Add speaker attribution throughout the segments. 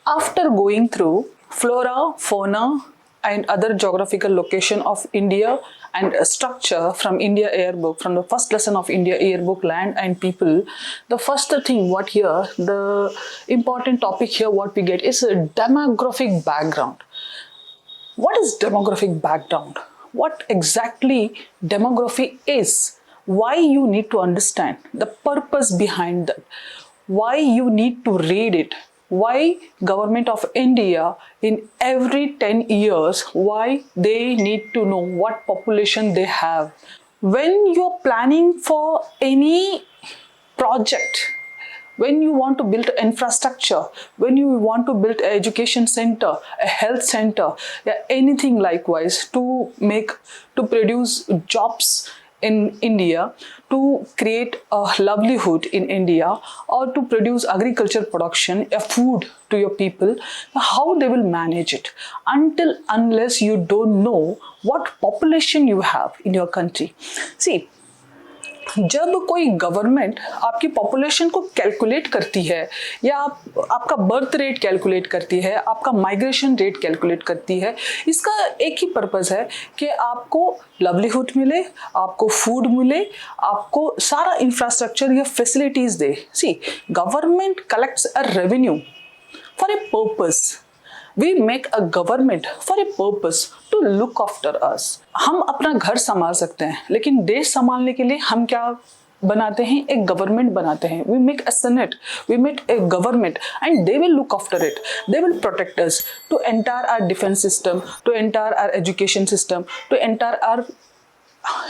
Speaker 1: After going through flora, fauna, and other geographical location of India and a structure from India Airbook, from the first lesson of India Airbook, land and people, the first thing what here, the important topic here what we get is a demographic background. What is demographic background? What exactly demography is? Why you need to understand the purpose behind that? Why you need to read it? Why government of India in every 10 years, why they need to know what population they have? When you're planning for any project, when you want to build infrastructure, when you want to build an education center, a health center, yeah, anything likewise to produce jobs in India, to create a livelihood in India, or to produce agriculture production, a food to your people, how they will manage it unless you don't know what population you have in your country. See, जब कोई government आपकी population को calculate करती है या आपका birth rate calculate करती है, आपका माइग्रेशन रेट कैलकुलेट करती है, इसका एक ही पर्पस है कि आपको लाइवलीहुड मिले, आपको फूड मिले, आपको सारा इंफ्रास्ट्रक्चर या फैसिलिटीज दे. See, government collects a revenue for a purpose. We make a government for a purpose to look after us. हम अपना घर संभाल सकते हैं, लेकिन देश संभालने के लिए हम क्या बनाते हैं? एक गवर्नमेंट बनाते हैं. We make a senate, we make a government, and they will look after it. They will protect us to enter our defense system, to enter our education system, to enter our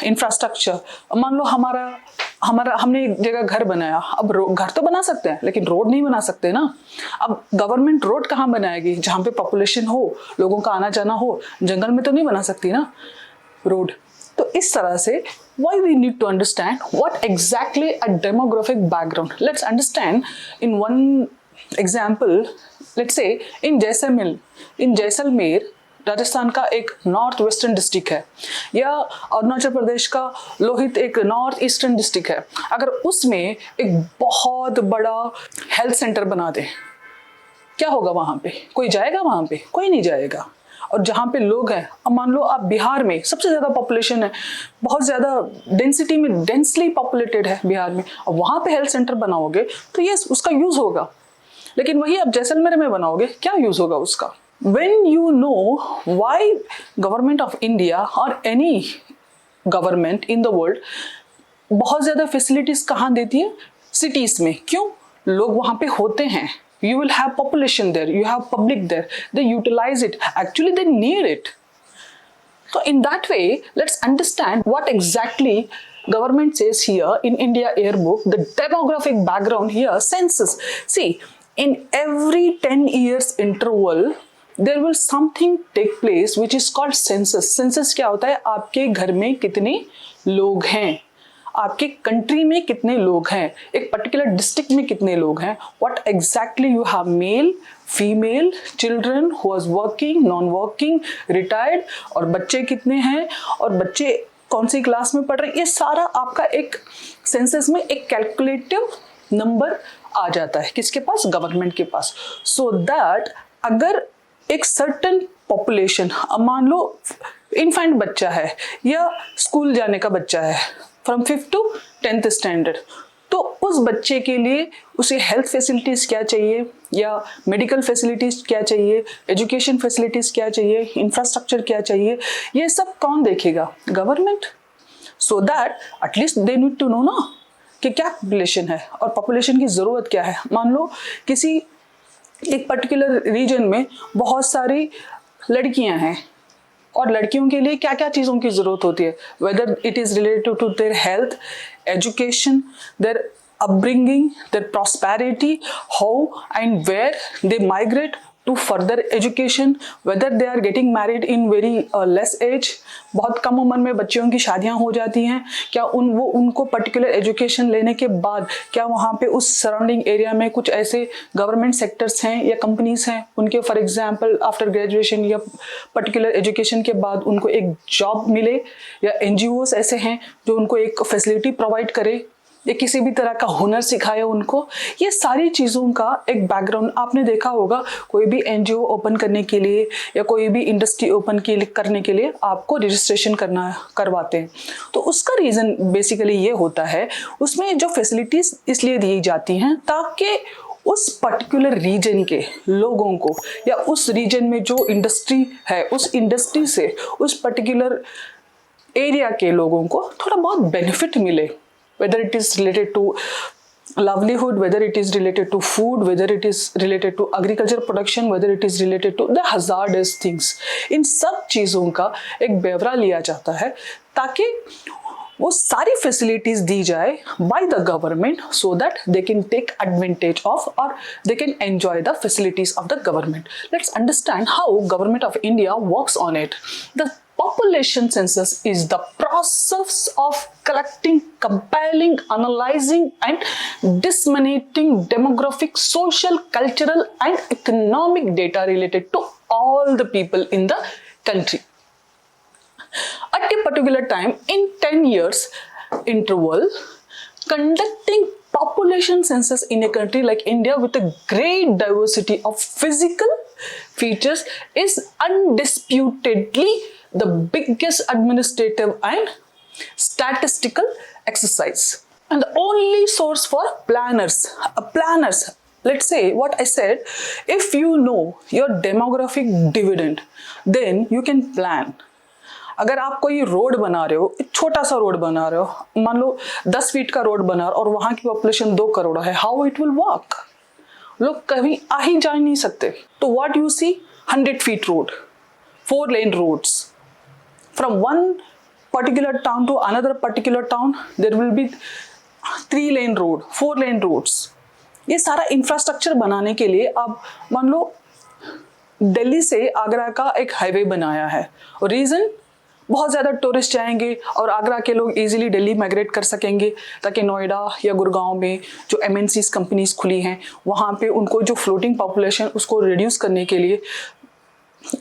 Speaker 1: infrastructure. मान लो हमने एक जगह घर बनाया, अब घर तो बना सकते हैं लेकिन रोड नहीं बना सकते ना. अब गवर्नमेंट रोड कहाँ बनाएगी? जहाँ पे पॉपुलेशन हो, लोगों का आना जाना हो. जंगल में तो नहीं बना सकती ना रोड. तो इस तरह से why we need to understand what exactly a demographic background. Let's understand in one example. Let's say in Jaisalmer Rajasthan का एक नॉर्थ वेस्टर्न डिस्ट्रिक्ट है, या अरुणाचल प्रदेश का लोहित एक नॉर्थ ईस्टर्न डिस्ट्रिक्ट है. अगर उसमें एक बहुत बड़ा हेल्थ सेंटर बना दे, क्या होगा वहां पे? कोई जाएगा वहां पे? कोई नहीं जाएगा. और जहाँ पे लोग हैं, अब मान लो आप बिहार में सबसे ज्यादा पॉपुलेशन है, बहुत ज्यादा डेंसिटी में डेंसली पॉपुलेटेड है बिहार में, और वहां पे हेल्थ सेंटर बनाओगे तो ये उसका यूज होगा. लेकिन वही आप जैसलमेर में बनाओगे, क्या यूज होगा उसका? When you know why government of India or any government in the world बहुत ज़्यादा facilities कहाँ देती है? Cities में. क्यों? लोग वहाँ पे होते हैं. You will have population there, you have public there, they utilize it. Actually, they need it. So in that way, let's understand what exactly government says here in India Airbook, the demographic background here, census. See, in every 10 years interval, there will something take place which is called census. Census क्या होता है? आपके घर में कितने लोग हैं, आपके कंट्री में कितने लोग हैं, एक पर्टिकुलर डिस्ट्रिक्ट में कितने लोग हैं, what exactly you have, male, female, children who was working, non working, retired, और बच्चे कितने हैं, और बच्चे कौन सी क्लास में पढ़ रहे हैं. ये सारा आपका एक सेंसस में एक कैलकुलेटिव नंबर आ जाता है. किसके पास? गवर्नमेंट के पास. सो दैट अगर एक सर्टन पॉपुलेशन, मान लो इन्फेंट बच्चा है या स्कूल जाने का बच्चा है from 5th to 10th standard, तो उस बच्चे के लिए उसे हेल्थ फैसिलिटीज़ क्या चाहिए, या मेडिकल फैसिलिटीज़ क्या चाहिए, एजुकेशन फैसिलिटीज़ क्या चाहिए, इंफ्रास्ट्रक्चर क्या चाहिए, ये सब कौन देखेगा? Government. So that atleast they need to know ना कि क्या पॉपुलेशन है और पॉपुलेशन की ज़रूरत क्या है. मान लो किसी एक पर्टिकुलर रीजन में बहुत सारी लड़कियां हैं, और लड़कियों के लिए क्या क्या चीज़ों की ज़रूरत होती है, whether it is related to their health, education, their upbringing, their prosperity, how and where they migrate to further education, whether they are getting married in very less age. बहुत कम उम्र में बच्चियों की शादियां हो जाती हैं. क्या उनको पर्टिकुलर एजुकेशन लेने के बाद क्या वहाँ पे उस सराउंडिंग एरिया में कुछ ऐसे गवर्नमेंट सेक्टर्स हैं या कंपनीज हैं उनके, फॉर एग्जांपल आफ्टर ग्रेजुएशन या पर्टिकुलर एजुकेशन के बाद उनको एक जॉब मिले, या NGOs ऐसे हैं जो उनको एक फैसिलिटी प्रोवाइड करे या किसी भी तरह का हुनर सिखाए उनको। ये सारी चीज़ों का एक बैकग्राउंड आपने देखा होगा। कोई भी एनजीओ ओपन करने के लिए या कोई भी इंडस्ट्री ओपन करने के लिए आपको रजिस्ट्रेशन करवाते हैं। तो उसका रीज़न बेसिकली ये होता है, उसमें जो फैसिलिटीज़ इसलिए दी जाती हैं ताकि उस पर्टिकुलर रीजन के लोगों को या उस रीजन में जो इंडस्ट्री है उस इंडस्ट्री से उस पर्टिकुलर एरिया के लोगों को थोड़ा बहुत बेनिफिट मिले, whether it is related to livelihood, whether it is related to food, whether it is related to agriculture production, whether it is related to the hazardous things। इन सब चीज़ों का एक ब्यौरा लिया जाता है ताकि वो सारी फैसिलिटीज दी जाए by the government so that they can take advantage of और they can enjoy the facilities of the government. Let's understand how government of India works on it. The population census is the process of collecting, compiling, analyzing and disseminating demographic, social, cultural and economic data related to all the people in the country at a particular time in 10 years interval. Conducting population census in a country like India with a great diversity of physical features is undisputedly the biggest administrative and statistical exercise and the only source for planners. Let's say what I said, if you know your demographic dividend then you can plan। अगर आप कोई road बना रहे हो, एक छोटा सा road बना रहे हो, मान लो 10 फीट का रोड बना और वहां की पॉपुलेशन 2 करोड़ है, हाउ इट विल वर्क? लोग कभी आ ही जा नहीं सकते। तो what you see, 100 feet road, 4 lane roads, from one particular town to another particular town there will be 3 lane road, 4 lane roads। ये सारा इंफ्रास्ट्रक्चर बनाने के लिए अब मान लो दिल्ली से आगरा का एक हाईवे बनाया है और रीजन बहुत ज़्यादा टूरिस्ट जाएंगे और आगरा के लोग इजीली दिल्ली माइग्रेट कर सकेंगे ताकि नोएडा या गुड़गांव में जो MNCs कंपनीज खुली हैं वहाँ पे उनको जो फ्लोटिंग पॉपुलेशन उसको रिड्यूस करने के लिए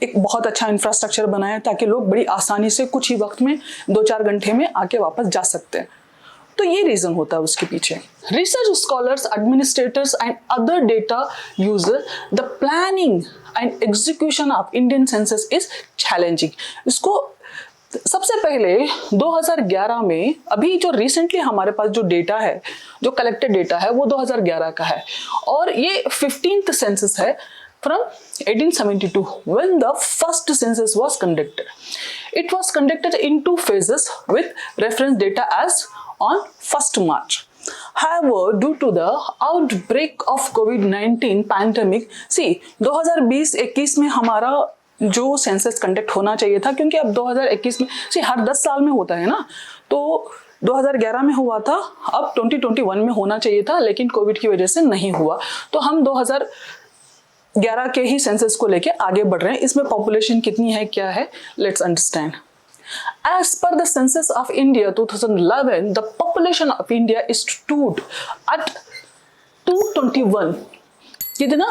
Speaker 1: एक बहुत अच्छा इंफ्रास्ट्रक्चर बनाया ताकि लोग बड़ी आसानी से कुछ ही वक्त में 2-4 घंटे में आके वापस जा सकते हैं। तो ये रीजन होता है उसके पीछे। Research scholars, administrators and other data user, the planning and execution of Indian census is challenging. इसको सबसे पहले 2011 में, अभी जो रिसेंटली हमारे पास जो डेटा है, जो कलेक्टेड डेटा है वो 2011 का है और ये 15th सेंसस है from 1872 when the first census was conducted. It was conducted in 2 phases with reference data as on 1st March. However, due to the outbreak of COVID-19 pandemic, see 2020-21 में हमारा जो सेंसस कंडक्ट होना चाहिए था, क्योंकि अब 2021 में हर 10 साल में होता है ना, तो 2011 में हुआ था, अब 2021 में होना चाहिए था लेकिन कोविड की वजह से नहीं हुआ। तो हम 2011 के ही सेंसस को लेके आगे बढ़ रहे हैं। इसमें पॉपुलेशन कितनी है, क्या है, let's understand. As per the census of India 2011, the population of India stood at 221। कितना?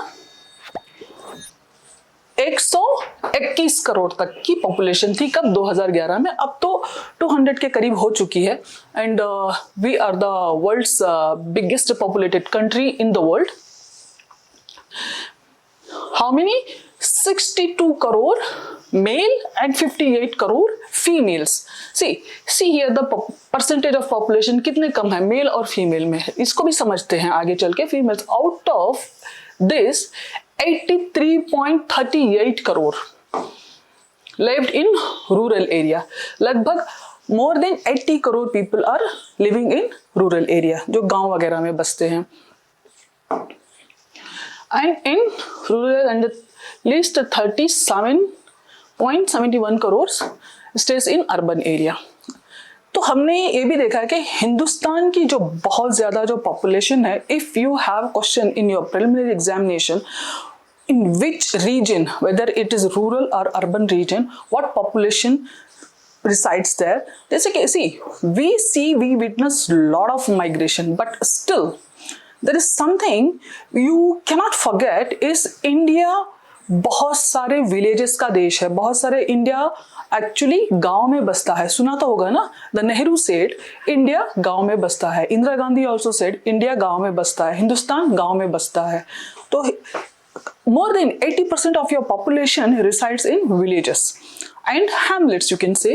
Speaker 1: 121 करोड़ तक की पॉपुलेशन थी कब? 2011 में। अब तो 200 के करीब हो चुकी है and we are the world's biggest populated country in the world. How many? 62 crore male and 58 crore females। See here the percentage of population कितने कम है मेल और फीमेल में, इसको भी समझते हैं आगे चल के। Females out of this 83.38 crore lived in rural area। लगभग more than 80 crore people are living in rural area, जो गांव वगैरह में बसते हैं। And in rural and at least 37.71 crores stays in urban area। तो हमने ये भी देखा है कि हिंदुस्तान की जो बहुत ज़्यादा जो पॉपुलेशन है, if you have question in your preliminary examination in which region, whether it is rural or urban region, what population resides there, जैसे कि we witness lot of migration, but still there is something you cannot forget is India बहुत सारे villages का देश है, बहुत सारे, India actually गांव में बसता है, सुना तो होगा ना, द नेहरू सेड इंडिया गांव में बसता है, Indira Gandhi also said India गांव में बसता है, हिंदुस्तान गांव में बसता है। तो more than 80% of your population resides in villages and hamlets, you can say,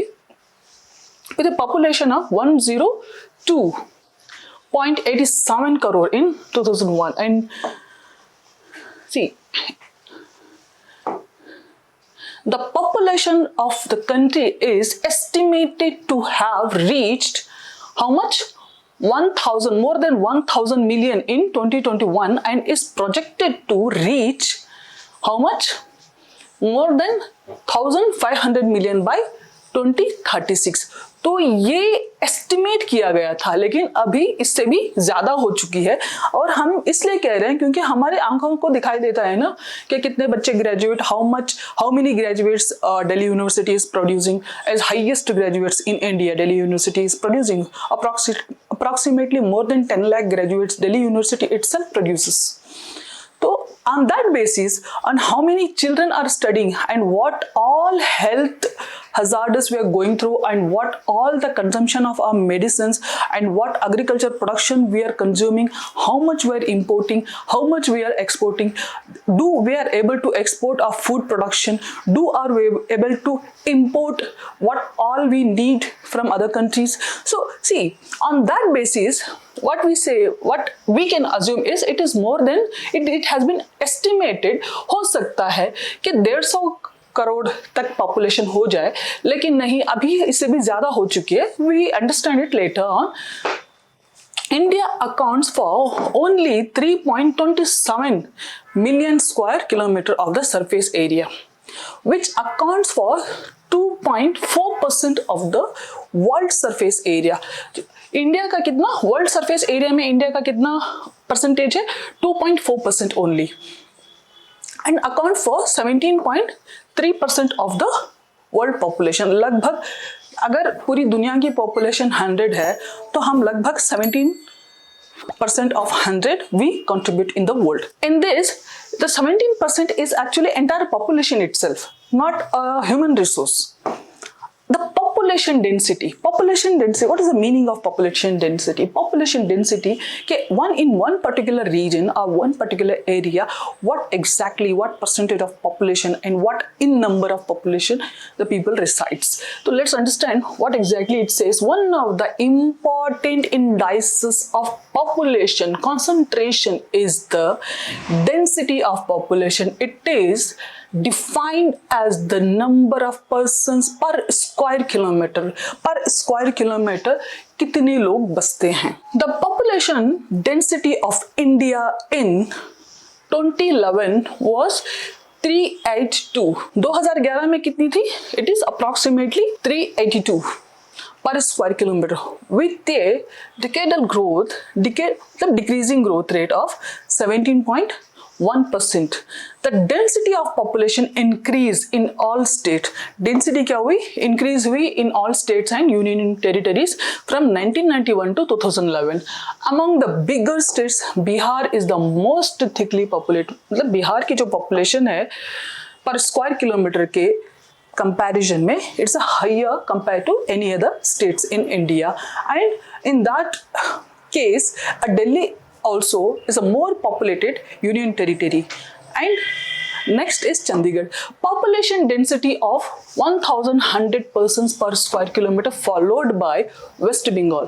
Speaker 1: with a population of 102.87 crore in 2001. And see, the population of the country is estimated to have reached how much? 1000, more than 1000 million in 2021, and is projected to reach how much? More than 1500 million by 2036. तो ये estimate किया गया था, लेकिन अभी इससे भी ज्यादा हो चुकी है। और हम इसलिए कह रहे हैं क्योंकि हमारे आंखों को दिखाई देता है ना कि कितने बच्चे graduate, how many graduates Delhi University is producing as highest graduates in India. Delhi University is producing approximately more than 10 lakh graduates Delhi University itself produces. So on that basis, on how many children are studying and what all health hazards we are going through and what all the consumption of our medicines and what agriculture production we are consuming, how much we are importing, how much we are exporting, do we are able to export our food production, do are we able to import what all we need from other countries. So see, on that basis, what we say, what we can assume is it is more than, it has been estimated, हो सकता है कि 150 करोड़ तक population हो जाए, लेकिन नहीं, अभी इससे भी ज्यादा हो चुकी है। We understand it later on. India accounts for only 3.27 million square kilometer of the surface area, which accounts for 2.4% of the world surface area. India का कितना, वर्ल्ड सरफेस एरिया में इंडिया का कितना परसेंटेज है? 2.4% only, and account for 17.3% of the world population. लगभग अगर पूरी दुनिया की पॉपुलेशन 100 है तो हम लगभग 17% of 100 we contribute in the world. In this, the 17% is actually entire population itself, not a human resource. The population density, what is the meaning of population density? Population density के in one particular region or one particular area, what percentage of population and what in number of population the people resides. So let's understand what exactly it says. One of the important indices of population concentration is the density of population. It is defined as the number of persons per square kilometer. Per square kilometer कितने लोग बसते हैं? The population density of India in 2011 was 382. 2011 में कितनी थी? It is approximately 382 per square kilometer, with a decadal growth, the decreasing growth rate of 17.1%. The density of population increased in all states. Density क्या हुई? Increase हुई in all states and union territories from 1991 to 2011. Among the bigger states, Bihar is the most thickly populated. मतलब बिहार की जो population है per square kilometer के comparison में, it's a higher compared to any other states in India. And in that case, Delhi also is a more populated union territory. And next is Chandigarh. Population density of 1100 persons per square kilometer, followed by West Bengal.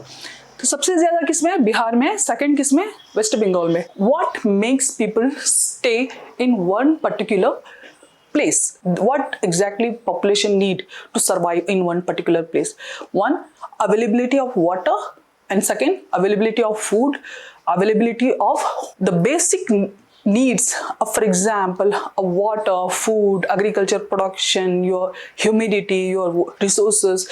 Speaker 1: तो सबसे ज्यादा किसमें है? बिहार में। Second किसमें? Waste Bengal में। What makes people stay in one particular place? What exactly population need to survive in one particular place? One, availability of water, and second, availability of food, availability of the basic needs, for example, water, food, agriculture production, your humidity, your resources,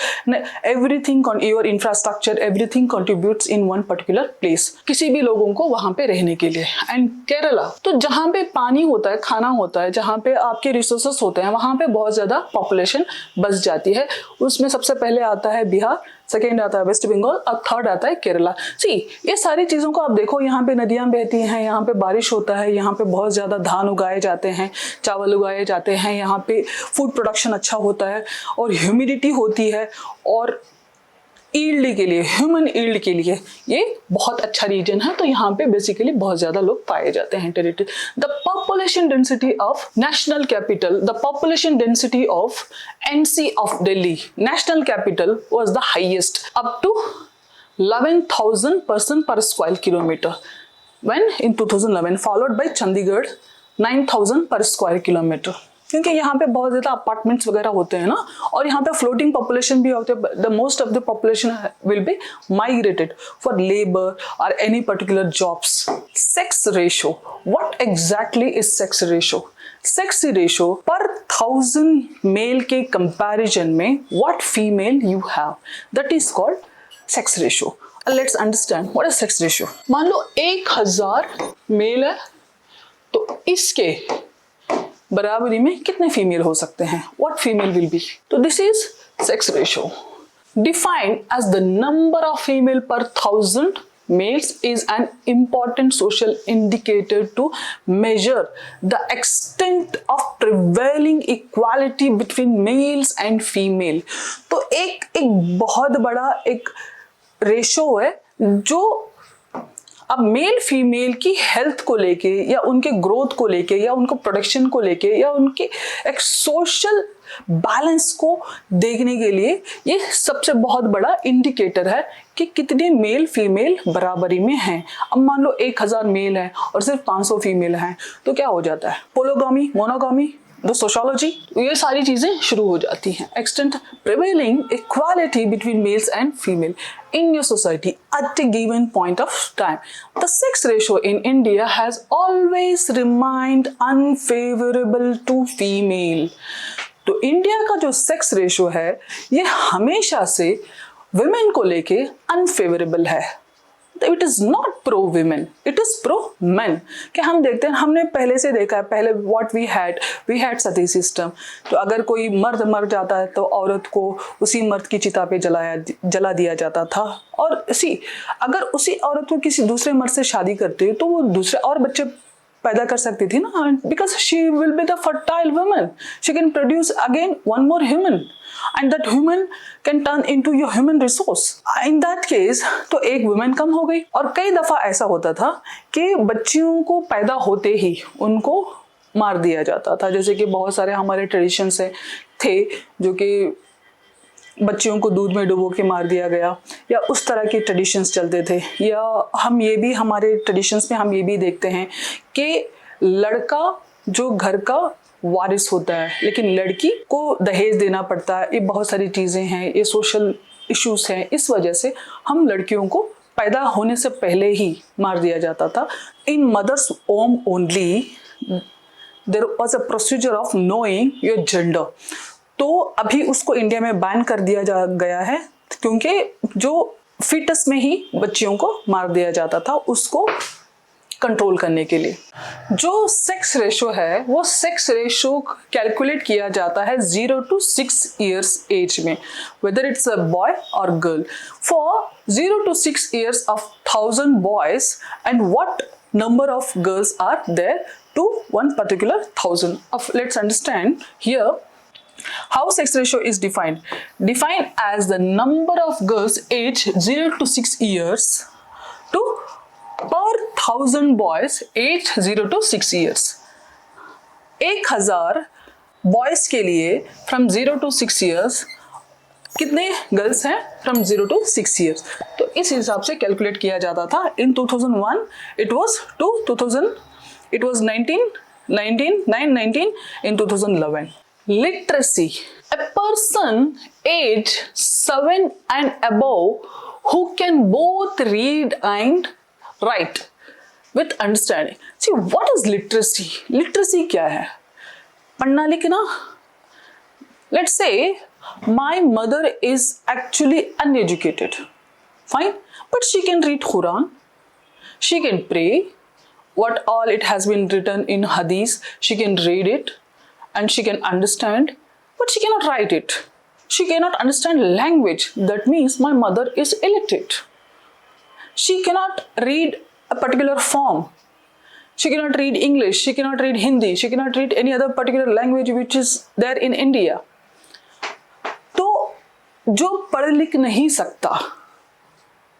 Speaker 1: everything, your infrastructure, everything contributes in one particular place. किसी भी लोगों को वहाँ पे रहने के लिए. And Kerala, तो जहाँ पे पानी होता है, खाना होता है, जहाँ पे आपके रिसोर्सेस होते हैं, वहाँ पे बहुत ज़्यादा पॉपुलेशन बस जाती है. उसमें सबसे पहले आता है बिहार, सेकेंड आता है वेस्ट बंगाल और थर्ड आता है केरला। सी ये सारी चीज़ों को आप देखो, यहाँ पे नदियाँ बहती हैं, यहाँ पे बारिश होता है, यहाँ पे बहुत ज़्यादा धान उगाए जाते हैं, चावल उगाए जाते हैं, यहाँ पे फूड प्रोडक्शन अच्छा होता है और ह्यूमिडिटी होती है और ईल्ड के लिए, ह्यूमन ईल्ड के लिए ये बहुत अच्छा रीजन है। तो यहाँ पे बेसिकली बहुत ज़्यादा लोग पाए जाते हैं territory. The population density of national capital, the population density of NC of Delhi national capital was the highest up to 11,000 person per square kilometer when in 2011, followed by Chandigarh 9,000 per square kilometer। क्योंकि यहाँ पे बहुत ज़्यादा apartments वगैरह होते हैं ना, और यहाँ पे फ्लोटिंग पॉपुलेशन भी होते हैं। The most of the population will be migrated for labour और any particular jobs. Sex ratio, what exactly is sex ratio? Sex ratio पर 1000 मेल के कंपैरिजन में what female you have, that is called sex ratio. Let's understand what is sex ratio. मान लो 1000 mail है तो इसके बराबरी में कितने फीमेल हो सकते हैं? What female will be? तो this is sex ratio. Defined as the number of female per 1000 males is an important social indicator to measure the extent of prevailing equality between males and female। तो एक बहुत बड़ा एक ratio है जो अब male female की health को लेके या उनके ग्रोथ को लेके या उनको प्रोडक्शन को लेके या उनके एक सोशल बैलेंस को देखने के लिए ये सबसे बहुत बड़ा इंडिकेटर है कि कितने मेल फीमेल बराबरी में हैं। अब मान लो 1000 मेल है और सिर्फ 500 फीमेल हैं तो क्या हो जाता है? पोलोगामी, मोनोगामी, द सोशोलॉजी, ये सारी चीजें शुरू हो जाती हैं। Extent prevailing equality between mails and female in your society at a given point of time. The sex ratio in India has always remained unfavorable to female। तो इंडिया का जो सेक्स रेशो है ये हमेशा से विमेन को लेके unfavourable है। It is not pro women, it is pro man. कि हम देखते हैं, हमने पहले से देखा है, पहले what we had sati system. तो अगर कोई मर्द मर जाता है तो औरत को उसी मर्द की चिता पे जला दिया जाता था। और अगर उसी औरत को किसी दूसरे मर्द से शादी करते तो वो दूसरे और बच्चे पैदा कर सकती थी ना, because she will be the fertile woman, she can produce again one more human and that human can turn into your human resource। in that case तो एक वुमेन कम हो गई। और कई दफा ऐसा होता था कि बच्चियों को पैदा होते ही उनको मार दिया जाता था। जैसे कि बहुत सारे हमारे ट्रेडिशंस थे जो कि बच्चियों को दूध में डुबो के मार दिया गया, या उस तरह के ट्रेडिशंस चलते थे। या हम ये भी, हमारे ट्रेडिशंस में हम ये भी देखते हैं कि लड़का जो घर का वारिस होता है लेकिन लड़की को दहेज देना पड़ता है। ये बहुत सारी चीज़ें हैं, ये सोशल इश्यूज हैं। इस वजह से हम लड़कियों को पैदा होने से पहले ही मार दिया जाता था। In mothers womb only there was a procedure of knowing your gender. तो अभी उसको इंडिया में बैन कर दिया गया है क्योंकि जो फीटस में ही बच्चियों को मार दिया जाता था उसको कंट्रोल करने के लिए। जो सेक्स रेशो है वो सेक्स रेशो कैलकुलेट किया जाता है 0 to 6 years एज में, वेदर इट्स अ बॉय और girl. For 0 to 6 years of 1000 boys and what number of girls are there to one particular 1000 of। Let's understand here how sex ratio is defined as the number of girls aged 0 to 6 years to per 1000 boys aged 0 to 6 years। 1000 boys के लिए from 0 to 6 years कितने girls हैं from 0 to 6 years। तो इस हिसाब से calculate किया जाता था। इन 2001 it was 2000 it was 19 in 2011। Literacy, a person aged 7 and above who can both read and write with understanding। See, what is literacy? Literacy क्या है? पढ़ना लिखना। Let's say my mother is actually uneducated, fine, but she can read Quran, she can pray, what all it has been written in Hadith, she can read it and she can understand, but she cannot write it, She cannot understand language. That means my mother is illiterate. She cannot read a particular form. She cannot read English. She cannot read Hindi. She cannot read any other particular language which is there in India. तो जो पढ़ लिख नहीं सकता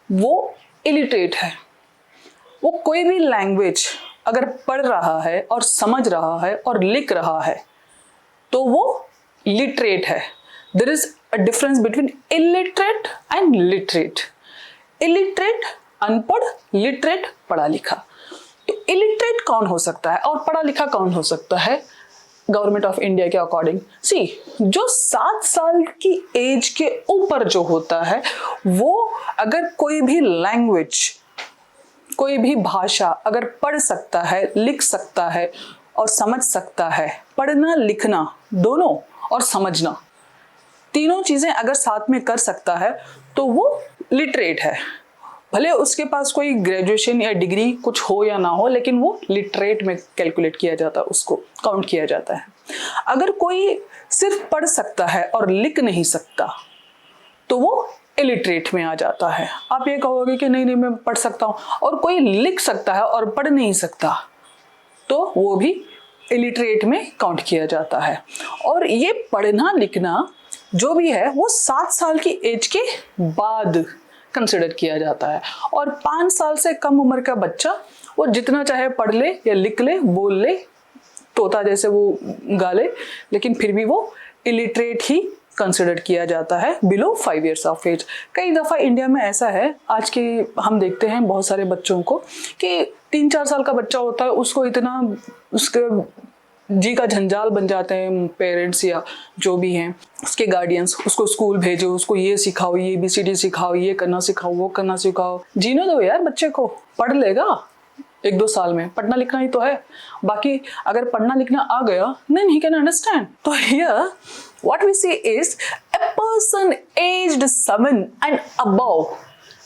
Speaker 1: वो illiterate है। वो कोई भी लैंग्वेज अगर पढ़ रहा है और समझ रहा है और लिख रहा है तो वो लिटरेट है। There is a difference between illiterate and literate. Illiterate अनपढ़, लिटरेट पढ़ा लिखा। तो इलिटरेट कौन हो सकता है और पढ़ा लिखा कौन हो सकता है गवर्नमेंट ऑफ इंडिया के अकॉर्डिंग? सी, जो 7 साल की एज के ऊपर जो होता है वो अगर कोई भी लैंग्वेज, कोई भी भाषा अगर पढ़ सकता है, लिख सकता है और समझ सकता है, पढ़ना लिखना दोनों और समझना तीनों चीजें अगर साथ में कर सकता है तो वो लिटरेट है। भले उसके पास कोई ग्रेजुएशन या डिग्री कुछ हो या ना हो, लेकिन वो लिटरेट में कैलकुलेट किया जाता है, उसको काउंट किया जाता है। अगर कोई सिर्फ पढ़ सकता है और लिख नहीं सकता तो वो इलिटरेट में आ जाता है। आप ये कहोगे कि नहीं मैं पढ़ सकता हूँ, और कोई लिख सकता है और पढ़ नहीं सकता तो वो भी इलिटरेट में काउंट किया जाता है। और ये पढ़ना लिखना जो भी है वो 7 साल की एज के बाद कंसिडर किया जाता है। और 5 साल से कम उम्र का बच्चा वो जितना चाहे पढ़ ले या लिख ले, बोल ले, तोता जैसे वो गा ले, लेकिन फिर भी वो इलिटरेट ही कंसिडर किया जाता है बिलो 5 इयर्स ऑफ एज। कई दफ़ा इंडिया में ऐसा है, आज के हम देखते हैं बहुत सारे बच्चों को कि 3-4 साल का बच्चा होता है, उसको इतना उसके जी का झंझाल बन जाते हैं पेरेंट्स या जो भी हैं उसके गार्डियंस, उसको स्कूल भेजो, उसको ये सिखाओ, ये ABCD सिखाओ, ये करना सिखाओ, वो करना सिखाओ। जीने दो यार बच्चे को, पढ़ लेगा 1-2 साल में। पढ़ना लिखना ही तो है, बाकी अगर पढ़ना लिखना आ गया then he can understand। तो here what we say is a person aged 7 and above,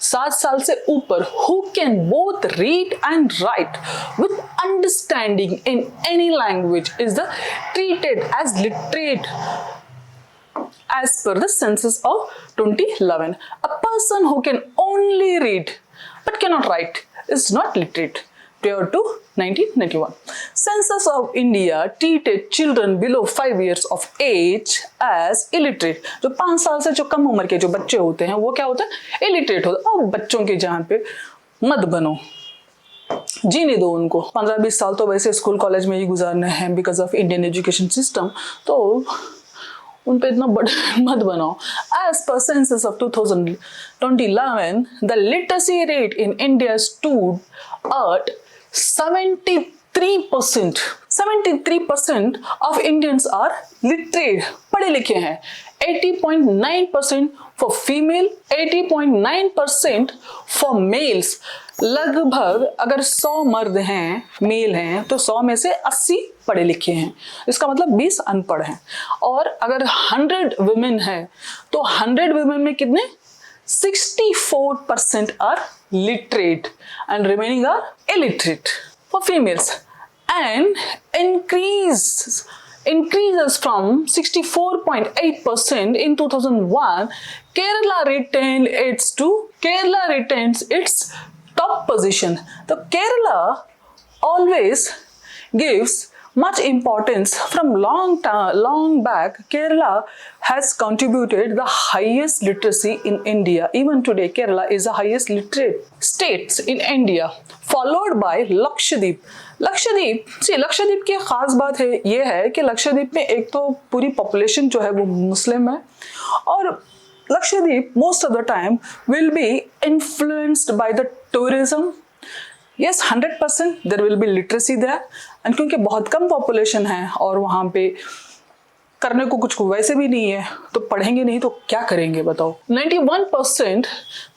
Speaker 1: 7 साल से ऊपर, who can both read and write with understanding in any language is the treated as literate as per the census of 2011. A person who can only read but cannot write is not literate prior to 1991. Census of India treated children below 5 years of age as illiterate. जो 5 साल से जो कम उम्र के जो बच्चे होते हैं वो क्या होते हैं? illiterate होते हैं। और बच्चों के जान पे मत बनो, जीने दो उनको। 15-20 साल तो वैसे स्कूल कॉलेज में ही गुजारने हैं because of Indian education system, तो उन पे इतना बर्डन मत बनाओ। As per census of 2011, the literacy rate in India stood at 73%। 73% of Indians are literate, पढ़े लिखे हैं। 80.9% for female, 80.9% for males। लगभग अगर 100 मर्द हैं, मेल हैं, तो 100 में से 80 पढ़े लिखे हैं। इसका मतलब 20 अनपढ़ हैं। और अगर 100 वुमेन है तो 100 वुमेन में कितने? 64% are literate and remaining are illiterate for females, and increases from 64.8% in 2001. Kerala retains its top position. The Kerala always gives much importance. From long back, Kerala has contributed the highest literacy in India. Even today, Kerala is the highest literate states in India, followed by Lakshadweep. Lakshadweep की खास बात है ये है कि लक्षद्वीप में एक तो पूरी पॉपुलेशन जो है वो मुस्लिम है, और Lakshadweep most of the time will be influenced by the tourism. Yes, 100% there will be literacy there, and क्योंकि बहुत कम पॉपुलेशन है और वहाँ पे करने को कुछ वैसे भी नहीं है, तो पढ़ेंगे नहीं तो क्या करेंगे बताओ। 91%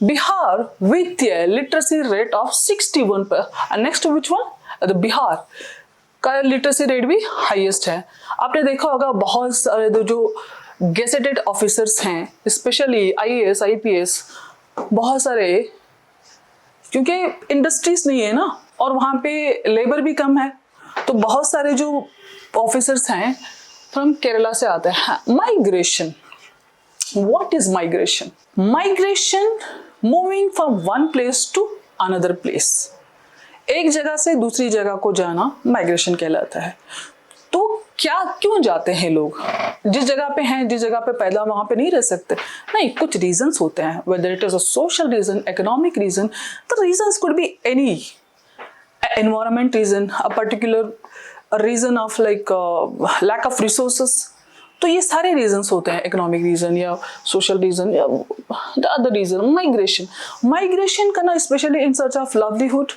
Speaker 1: Bihar with a literacy rate of 61%, and next which one? The Bihar का लिटरेसी रेट भी हाईएस्ट है। आपने देखा होगा बहुत सारे जो गेसेटेड ऑफिसर्स हैं, स्पेशली IAS IPS, बहुत सारे, क्योंकि इंडस्ट्रीज नहीं है ना और वहाँ पे लेबर भी कम है, तो बहुत सारे जो ऑफिसर्स हैं फ्रॉम केरला से आते हैं। Migration What is migration? Migration, moving from one place to another place. एक जगह से दूसरी जगह को जाना माइग्रेशन कहलाता है। तो क्या क्यों जाते हैं लोग? जिस जगह पे हैं, जिस जगह पे पैदा, वहां पे नहीं रह सकते? नहीं, कुछ रीजंस होते हैं, whether it is a social reason, economic reason. The reasons could be any environment reason, a particular reason of like lack of resources. तो ये सारे रीजंस होते हैं, इकोनॉमिक रीजन या सोशल रीजन या द अदर रीजन। माइग्रेशन करना specially in search of livelihood,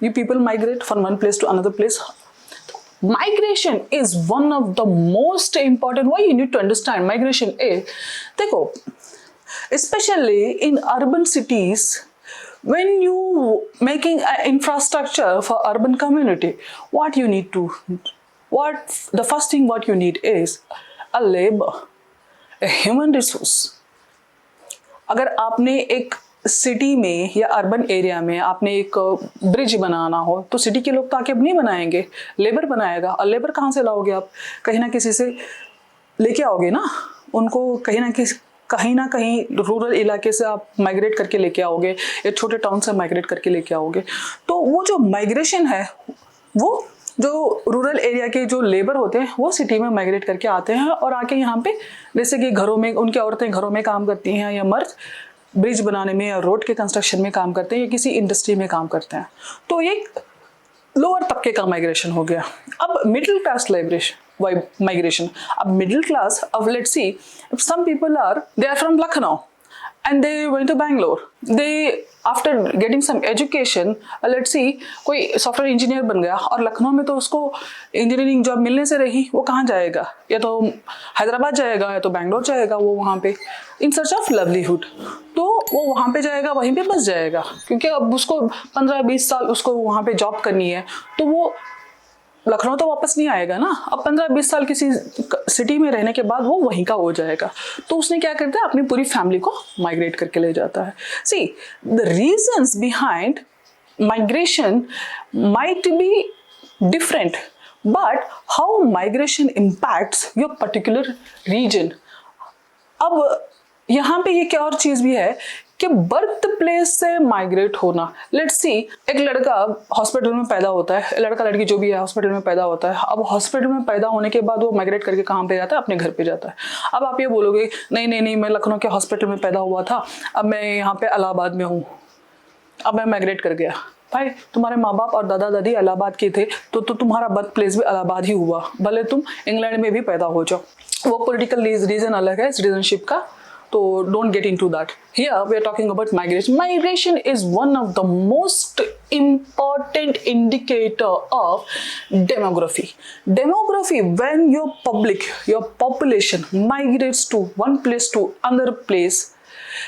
Speaker 1: you people migrate from one place to another place. Migration is one of the most important. Why you need to understand migration is, देखो, especially in urban cities, when you making an infrastructure for urban community, the first thing what you need is a labor, a human resource. अगर आपने एक city में या urban area में आपने एक bridge बनाना हो तो सिटी के लोग तो आके नहीं बनाएंगे, लेबर बनाएगा। और लेबर कहाँ से लाओगे आप? कहीं ना किसी से लेके आओगे ना उनको, कहीं ना कहीं रूरल इलाके से आप माइग्रेट करके लेके आओगे या छोटे टाउन से माइग्रेट करके लेके आओगे। तो वो जो माइग्रेशन है, वो जो रूरल एरिया के जो लेबर होते हैं वो सिटी में माइग्रेट करके आते हैं और आके यहाँ पे जैसे कि घरों में, उनकी औरतें घरों में काम करती हैं या मर्द ब्रिज बनाने में या रोड के कंस्ट्रक्शन में काम करते हैं या किसी इंडस्ट्री में काम करते हैं। तो ये लोअर तबके का माइग्रेशन हो गया। अब मिडिल क्लास माइग्रेशन, अब मिडिल क्लास, अब let's see some people they are from Lucknow and they went to Bangalore. They, after getting some education, let's see, कोई सॉफ्टवेयर इंजीनियर बन गया और लखनऊ में तो उसको इंजीनियरिंग जॉब मिलने से रही, वो कहाँ जाएगा? या तो हैदराबाद जाएगा या तो बैंगलोर जाएगा, वो वहाँ पे इन सर्च ऑफ लाइवलीहुड। तो वो वहाँ पे जाएगा, वहीं पे बस जाएगा, क्योंकि अब उसको 15-20 साल उसको वहाँ पे जॉब करनी है, तो वो लखनऊ तो वापस नहीं आएगा ना। अब 15-20 साल किसी सिटी में रहने के बाद वो वहीं का हो जाएगा। तो उसने क्या करता है, अपनी पूरी फैमिली को माइग्रेट करके ले जाता है। See, the reasons behind migration might be different, but how migration impacts your particular region. अब यहाँ पे ये क्या और चीज भी है कि बर्थ प्लेस से माइग्रेट होना। लेट्स सी, एक लड़का हॉस्पिटल में पैदा होता है, लड़का लड़की जो भी है हॉस्पिटल में पैदा होता है। अब हॉस्पिटल में पैदा होने के बाद वो माइग्रेट करके कहाँ पे जाता है? अपने घर पे जाता है। अब आप ये बोलोगे नहीं, मैं लखनऊ के हॉस्पिटल में पैदा हुआ था, अब मैं यहाँ पे इलाहाबाद में हूँ, अब मैं माइग्रेट कर गया। भाई, तुम्हारे माँ बाप और दादा दादी इलाहाबाद के थे तो तुम्हारा बर्थ प्लेस भी इलाहाबाद ही हुआ, भले तुम इंग्लैंड में भी पैदा हो जाओ। वो पॉलिटिकल रीजन अलग है सिटीजनशिप का, तो don't get into that. Here we are talking about migration. Migration is one of the most important indicator of demography. Demography, when your population migrates to one place to another place,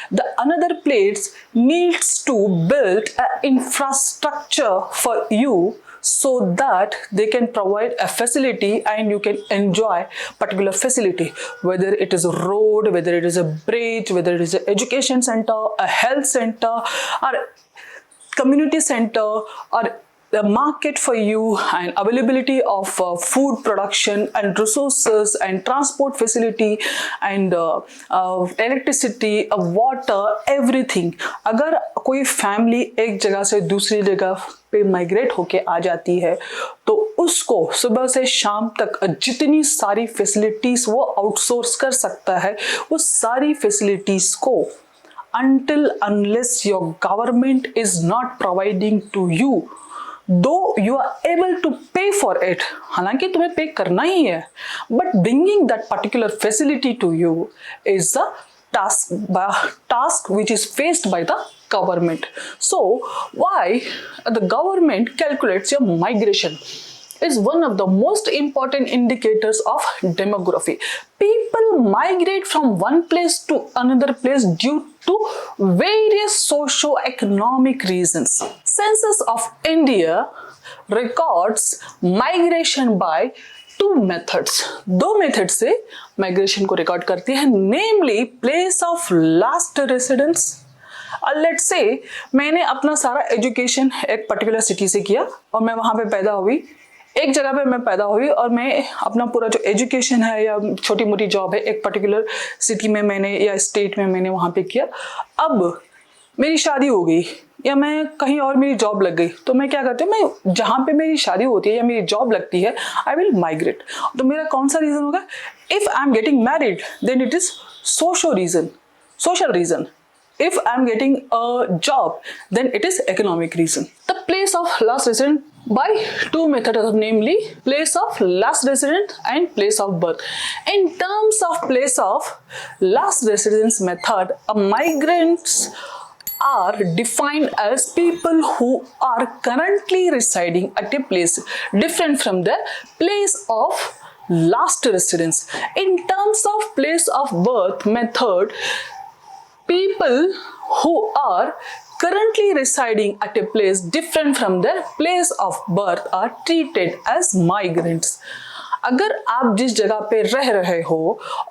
Speaker 1: the another place needs to build an infrastructure for you so that they can provide a facility and you can enjoy particular facility, whether it is a road, whether it is a bridge, whether it is an education center, a health center, or community center, or the market for you, and availability of food production and resources and transport facility and electricity, water, everything. अगर कोई family एक जगह से दूसरी जगह पे migrate होके आ जाती है तो उसको सुबह से शाम तक जितनी सारी फैसिलिटीज वो आउटसोर्स कर सकता है, वो सारी फैसिलिटीज को until unless your government is not providing to you, though you are able to pay for it, हालांकि तुम्हें पे करना ही है, but bringing that particular facility to you is a task which is faced by the government. So why the government calculates your migration is one of the most important indicators of demography. People migrate from one place to another place due to various socio-economic reasons. Census of India records migration by two methods. दो method से migration को record करती है, namely place of last residence. Let's say मैंने अपना सारा education एक particular city से किया और मैं वहां पे पैदा हुई, एक जगह पे मैं पैदा हुई और मैं अपना पूरा जो एजुकेशन है या छोटी मोटी जॉब है एक पर्टिकुलर सिटी में मैंने या स्टेट में मैंने वहाँ पे किया। अब मेरी शादी हो गई या मैं कहीं और मेरी जॉब लग गई तो मैं क्या करती हूँ, मैं जहाँ पे मेरी शादी होती है या मेरी जॉब लगती है आई विल माइग्रेट। तो मेरा कौन सा रीज़न होगा? If I am getting married then it is social reason. If I'm getting a job, then it is economic reason. The place of last resident by two methods, namely place of last resident and place of birth. In terms of place of last residence method, migrants are defined as people who are currently residing at a place different from their place of last residence. In terms of place of birth method, people who are currently residing at a place different from their place of birth are treated as migrants. अगर आप जिस जगह पे रह रहे हो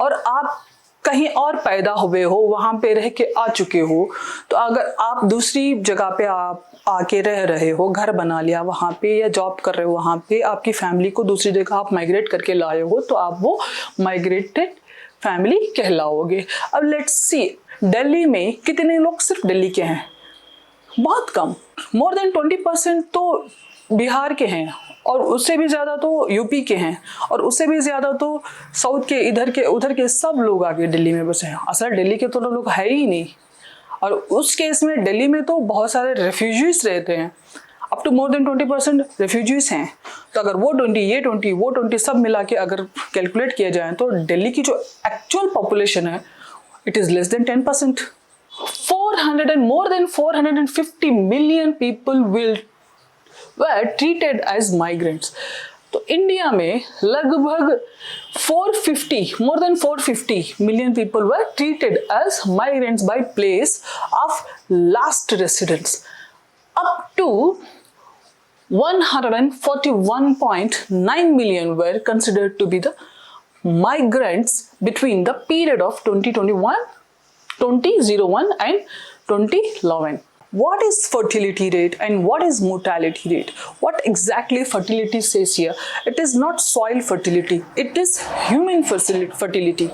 Speaker 1: और आप कहीं और पैदा हुए हो, वहां पे रह के आ चुके हो, तो अगर आप दूसरी जगह पे आप आके रह रहे हो, घर बना लिया वहां पे या जॉब कर रहे हो वहां पे, आपकी फैमिली को दूसरी जगह आप माइग्रेट करके लाए हो, तो आप वो माइग्रेटेड फैमिली कहलाओगे। अब लेट्स सी दिल्ली में कितने लोग सिर्फ दिल्ली के हैं? बहुत कम। मोर देन 20% तो बिहार के हैं और उससे भी ज़्यादा तो यूपी के हैं और उससे भी ज़्यादा तो साउथ के, इधर के उधर के सब लोग आके दिल्ली में बसे हैं। असल दिल्ली के तो लोग है ही नहीं। और उस केस में दिल्ली में तो बहुत सारे रेफ्यूजीज रहते हैं, up to more than 20% refugees हैं। तो अगर वो 20, ये 20, वो 20 सब मिला के अगर कैलकुलेट किया जाए तो दिल्ली की जो एक्चुअल पॉपुलेशन है it is less than 10%. 400 and more than 450 million people were treated as migrants. तो इंडिया में लगभग 450, more than 450 million people were treated as migrants by place of last residence. Up to 141.9 million were considered to be the migrants between the period of 2001 and 2011. What is fertility rate and what is mortality rate? What exactly fertility says here? It is not soil fertility, it is human fertility.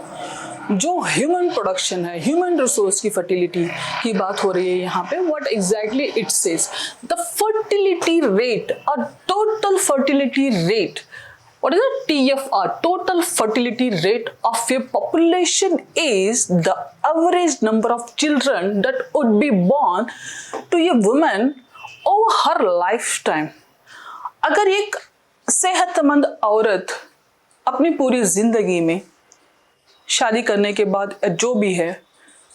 Speaker 1: जो human production है, human resource की fertility की बात हो रही है यहाँ पे, what exactly it says, the fertility rate और total fertility rate. What is a TFR? Total fertility rate of a population is the average number of children that would be born to a woman over her lifetime. अगर एक सेहतमंद औरत अपनी पूरी जिंदगी में शादी करने के बाद जो भी है,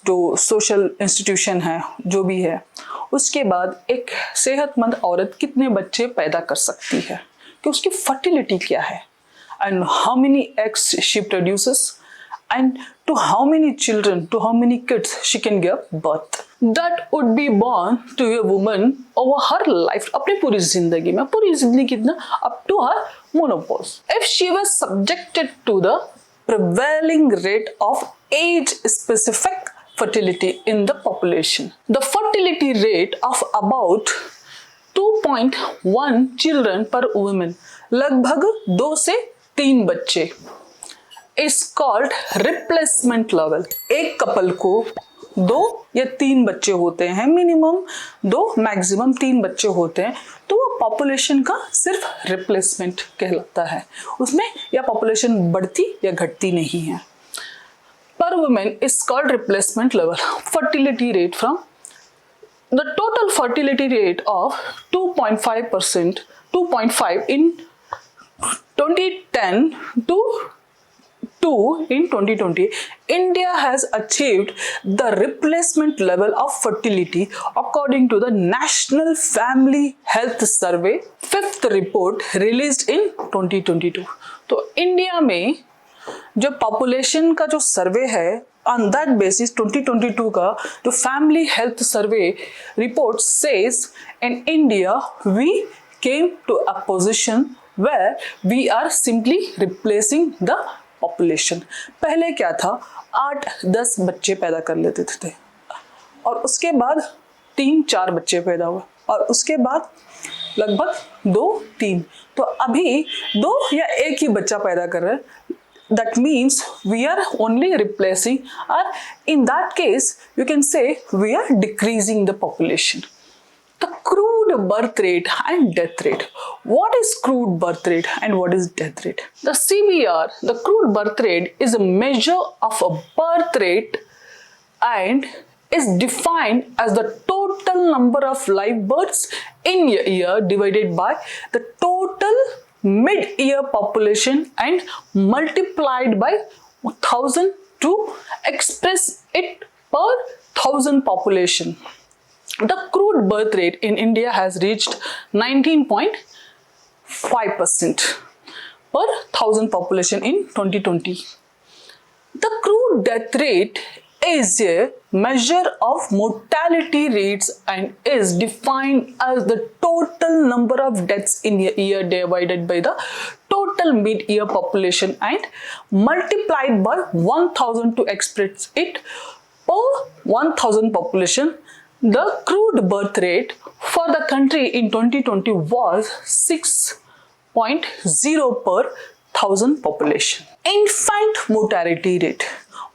Speaker 1: जो सोशल इंस्टीट्यूशन है, जो भी है, उसके बाद एक सेहतमंद औरत कितने बच्चे पैदा कर सकती है, कि उसकी फर्टिलिटी क्या है, and how many eggs she produces and to how many children, to how many kids she can give birth, that would be born to a woman over her life, अपनी पूरी जिंदगी में, पूरी जिंदगी कितना, up to her menopause. If she was subjected to the prevailing rate of age specific fertility in the population, the fertility rate of about 2.1 children per woman, लगभग 2 से 3 बच्चे, is called replacement level. एक couple को 2 या 3 बच्चे होते हैं, minimum 2 maximum 3 बच्चे होते हैं, तो वो पॉपुलेशन का सिर्फ रिप्लेसमेंट कहलाता है, उसमें या पॉपुलेशन बढ़ती या घटती नहीं है. पर women is called replacement level. Fertility rate from the total fertility rate of 2.5% 2.5 in 2010 to 2 in 2020, India has achieved the replacement level of fertility according to the National Family Health Survey 5th report released in 2022. तो India में जो population का जो सर्वे है, on that basis 2022 का जो family health survey report says in India we came to a position where we are simply replacing the population. पहले क्या था, 8-10 बच्चे पैदा कर लेते थे और उसके बाद 3-4 बच्चे पैदा हुए और उसके बाद लगभग 2-3। तो अभी 2 या 1 ही बच्चा पैदा कर रहे हैं। That means we are only replacing, or in that case you can say we are decreasing the population. The crude birth rate and death rate. What is crude birth rate and what is death rate? The CBR, the crude birth rate, is a measure of a birth rate and is defined as the total number of live births in a year divided by the total mid-year population and multiplied by 1000 to express it per 1000 population. The crude birth rate in India has reached 19.5% per 1000 population in 2020. The crude death rate is a measure of mortality rates and is defined as the total number of deaths in a year divided by the total mid-year population and multiplied by 1000 to express it per 1000 population. The crude birth rate for the country in 2020 was 6.0 per 1000 population. Infant mortality rate.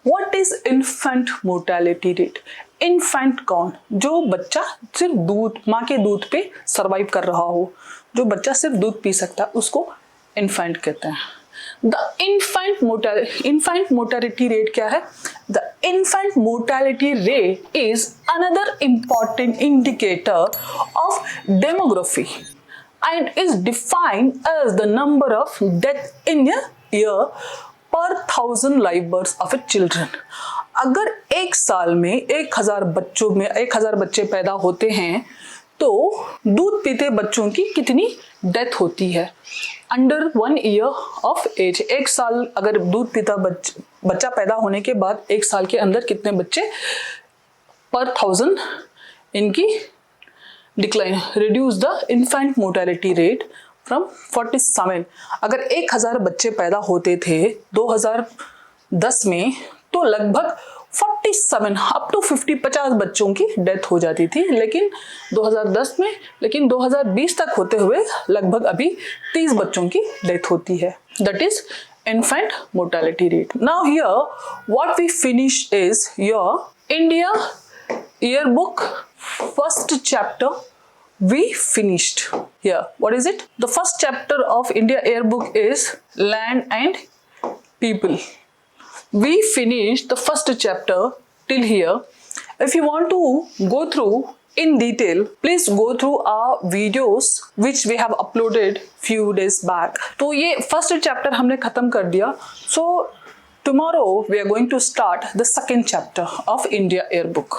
Speaker 1: What is infant mortality rate? Infant कौन? जो बच्चा सिर्फ दूध, माँ के दूध पे survive कर रहा हो, जो बच्चा सिर्फ दूध पी सकता है, उसको इन्फेंट कहते हैं। द infant mortality rate क्या है? The infant mortality rate is another important indicator of demography and is defined as the number of deaths in a year per 1000 live births of a children. अगर एक साल में 1000 बच्चों में 1000 बच्चे पैदा होते हैं तो दूध पीते बच्चों की कितनी डेथ होती है? अंडर 1 ईयर ऑफ एज, 1 साल अगर दूध पीता बच्चा पैदा होने के बाद 1 साल के अंदर कितने बच्चे पर 1000 इनकी decline, reduce the infant mortality rate from 47। अगर 1000 बच्चे पैदा होते थे 2010 में तो लगभग 47 अप टू 50 बच्चों की डेथ हो जाती थी, लेकिन 2010 में, लेकिन 2020 तक होते हुए लगभग अभी 30 बच्चों की डेथ होती है। That is infant mortality rate. Now here what we finish is your India yearbook first chapter we finished here. What is it? The first chapter of India yearbook is land and people. We finished the first chapter till here. If you want to go through in detail, please go through our videos which we have uploaded few days back. तो ये first chapter हमने खत्म कर दिया. So tomorrow we are going to start the second chapter of India yearbook.